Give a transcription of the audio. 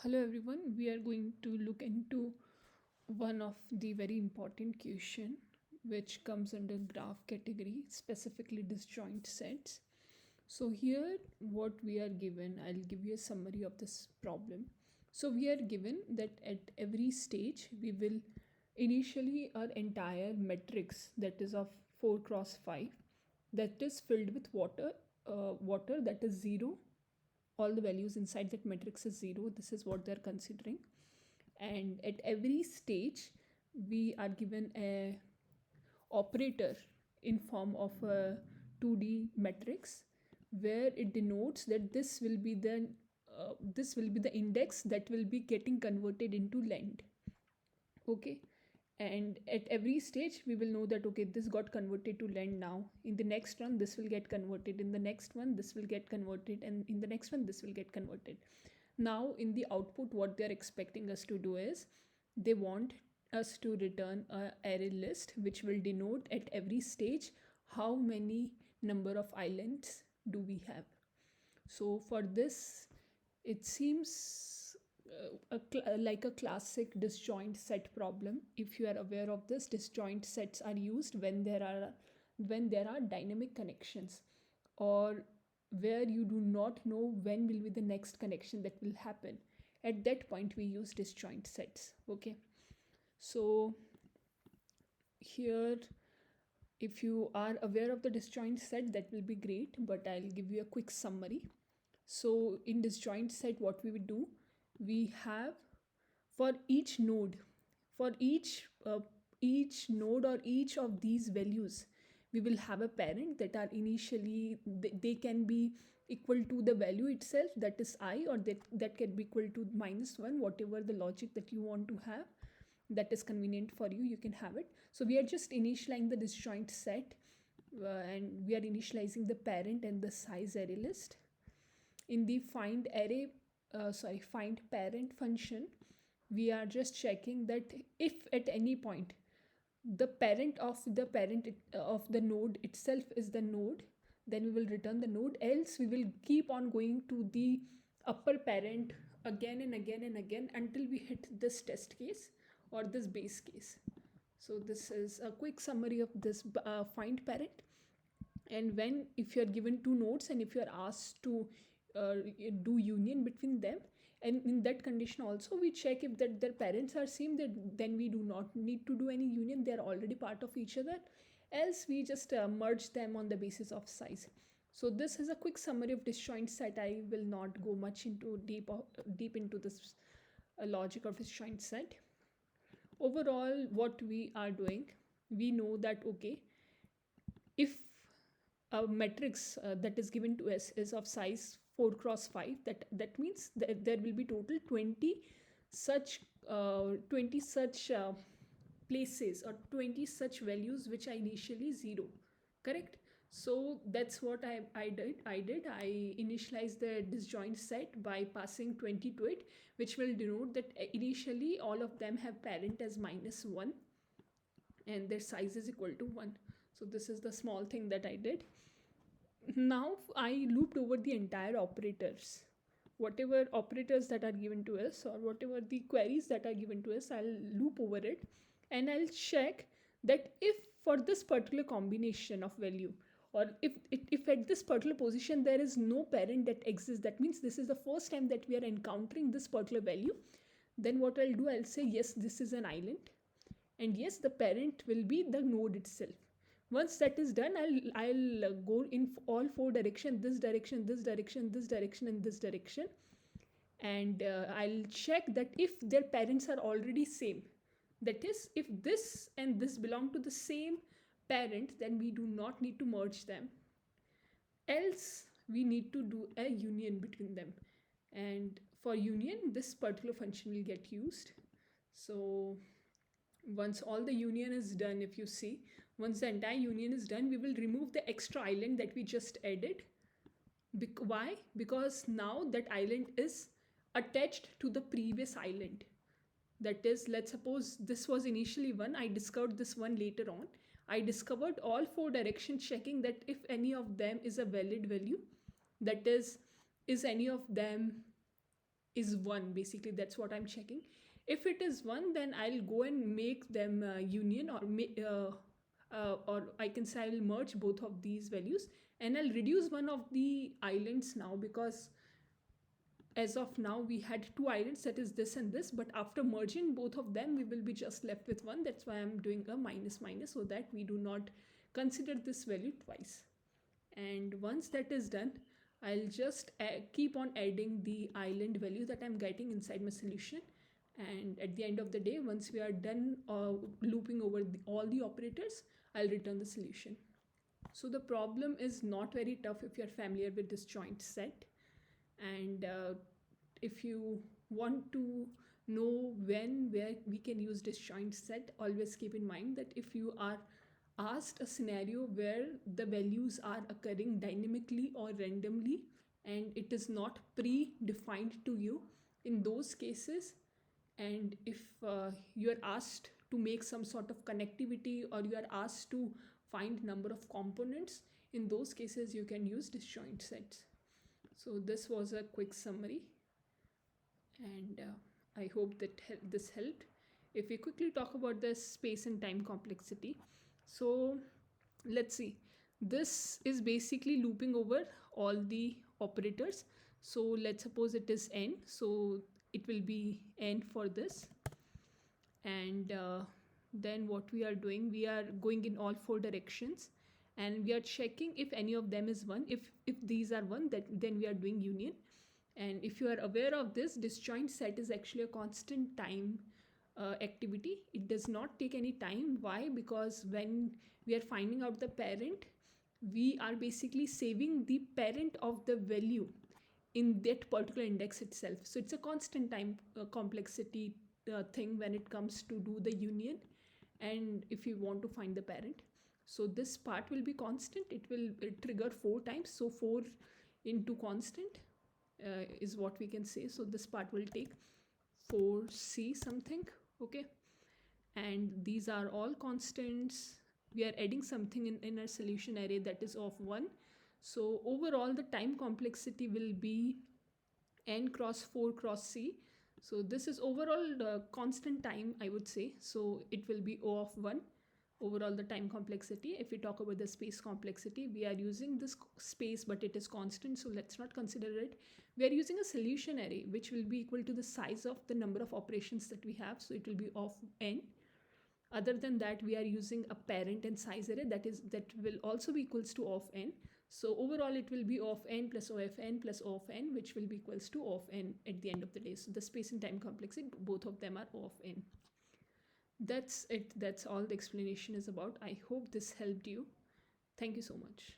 Hello everyone, we are going to look into one of the very important question which comes under graph category, specifically disjoint sets. So here what we are given, I'll give you a summary of this problem. So we are given that at every stage we will initially our entire matrix that is of 4 cross 5 that is filled with water that is 0. All the values inside that matrix is 0. This is what they're considering. And at every stage we are given a operator in form of a 2D matrix where it denotes that this will be the index that will be getting converted into length. Okay, and at every stage we will know that okay, this got converted to length. Now in the next one this will get converted, in the next one this will get converted, and in the next one this will get converted. Now in the output what they are expecting us to do is they want us to return a array list which will denote at every stage how many number of islands do we have. So for this it seems like a classic disjoint set problem. If you are aware of this, disjoint sets are used when there are dynamic connections, or where you do not know when will be the next connection that will happen. At that point we use disjoint sets. Okay, so here, if you are aware of the disjoint set, that will be great, but I'll give you a quick summary. So in disjoint set what we would do, we have for each node, for each node or each of these values, we will have a parent that are initially they can be equal to the value itself, that is I, or that can be equal to -1, whatever the logic that you want to have that is convenient for you, you can have it. So we are just initializing the disjoint set, and we are initializing the parent and the size array list. In the find parent function, we are just checking that if at any point the parent of the node itself is the node, then we will return the node, else we will keep on going to the upper parent again and again and again until we hit this test case or this base case. So this is a quick summary of this find parent. And when, if you're given two nodes and if you're asked to do union between them, and in that condition also we check if that their parents are same, that then we do not need to do any union, they're already part of each other, else we just merge them on the basis of size. So this is a quick summary of disjoint set. I will not go much into deep into this logic of disjoint set. Overall what we are doing, we know that okay, if a matrix that is given to us is of size 4 cross 5, that means that there will be total 20 such places or 20 such values which are initially 0. Correct? So that's what I did. I initialized the disjoint set by passing 20 to it, which will denote that initially all of them have parent as -1 and their size is equal to 1. So this is the small thing that I did. Now I looped over the entire operators. Whatever operators that are given to us, or whatever the queries that are given to us, I'll loop over it and I'll check that if for this particular combination of value, or if at this particular position there is no parent that exists, that means this is the first time that we are encountering this particular value, then what I'll do, I'll say yes, this is an island, and yes, the parent will be the node itself. Once that is done, I'll go in all four directions, this direction, this direction, this direction, and this direction, and I'll check that if their parents are already same, that is, if this and this belong to the same parent, then we do not need to merge them, else we need to do a union between them, and for union this particular function will get used. So once all the union is done, if you see, once the entire union is done, we will remove the extra island that we just added. Why? Because now that island is attached to the previous island. That is, let's suppose this was initially 1, I discovered this one later on. I discovered all four directions, checking that if any of them is a valid value, that is any of them is 1. Basically, that's what I'm checking. If it is 1, then I'll go and make them union, or I can say I'll merge both of these values, and I'll reduce one of the islands now, because as of now we had two islands, that is this and this, but after merging both of them we will be just left with one. That's why I'm doing a minus minus, so that we do not consider this value twice. And once that is done, I'll just keep on adding the island value that I'm getting inside my solution. And at the end of the day, once we are done looping over all the operators, I'll return the solution. So the problem is not very tough if you're familiar with disjoint set. And if you want to know where we can use disjoint set, always keep in mind that if you are asked a scenario where the values are occurring dynamically or randomly and it is not pre-defined to you, in those cases, and if you are asked to make some sort of connectivity, or you are asked to find number of components, in those cases you can use disjoint sets. So this was a quick summary, and I hope that this helped. If we quickly talk about the space and time complexity, so let's see. This is basically looping over all the operators. So let's suppose it is n, so it will be n for this. And then what we are doing, we are going in all four directions, and we are checking if any of them is 1. If these are 1, then we are doing union. And if you are aware of this, disjoint set is actually a constant time activity. It does not take any time. Why? Because when we are finding out the parent, we are basically saving the parent of the value in that particular index itself. So it's a constant time complexity thing when it comes to do the union, and if you want to find the parent. So this part will be constant. It will trigger 4 times. So 4 into constant is what we can say. So this part will take 4c something. Okay, and these are all constants. We are adding something in our solution array that is of 1. So overall the time complexity will be n cross 4 cross c. So this is overall the constant time, I would say. So it will be O of 1, overall the time complexity. If we talk about the space complexity, we are using this space, but it is constant, so let's not consider it. We are using a solution array which will be equal to the size of the number of operations that we have, so it will be of n. Other than that, we are using a parent and size array that will also be equals to of n. So overall it will be of n plus O of n plus O of n, which will be equals to O of n at the end of the day. So the space and time complexity, both of them are O of n. That's it. That's all the explanation is about. I hope this helped you. Thank you so much.